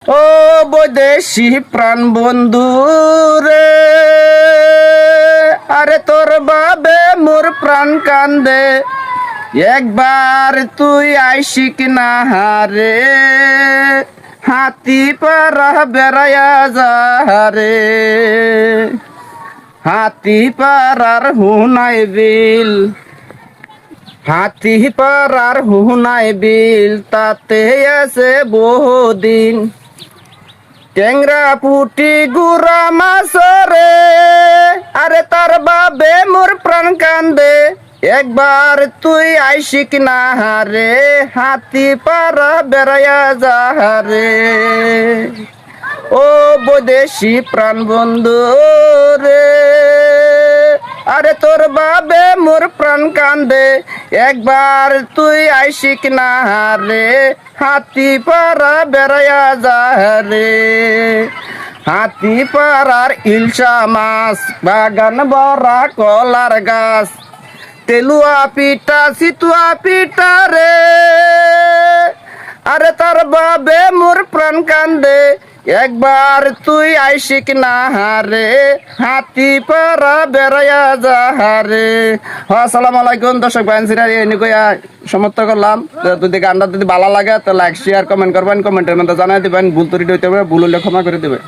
ও বৈদেশি প্রাণ বন্ধু রে, আরে তোর বাবে মোর প্রাণ কান্দে, একবার তুই আইসিক না হারে, হাতি পারা বেড়ায়া যারে, হাতি পারার হুনাই বিল, হাতি পারার হুনাই বিল, তাতে আছে বহুদিন ট্যাংরা পুটি গুড়া মাছরে, আরে তার বাবে মোর প্রাণ কান্দে, একবার তুই আইসিক না হারে, হাতি পারা বেড়ায়া যাহারে। ও বৈদেশি প্রাণ বন্ধু রে, আরে তোর বাবে মোর প্রাণ কান্দে, একবার তুই আইসিক না হারে, হাতি পারা বেড়ায়া যাহারে। হাতি পারার ইলশা মাছ, বাগান বড়া কলার গাছ, তেলুয়া পিঠা সিতুয়া পিঠা রে, আরে তার বাবে মোর প্রাণ কান্দে, একবার তুই আইসিক না হারে, হাতি পারা বেড়ায়া যাহারে। আসসালামু আলাইকুম দর্শক ভাইরা, এনেকৈ সমাপ্ত করলাম। যদি গানটা যদি ভালো লাগে তো লাইক শেয়ার কমেন্ট করবেন, কমেন্টের মধ্যে জানাই দিবেন, ভুল ত্রুটি হইতে হবে, ভুল হলে ক্ষমা করে দিবেন।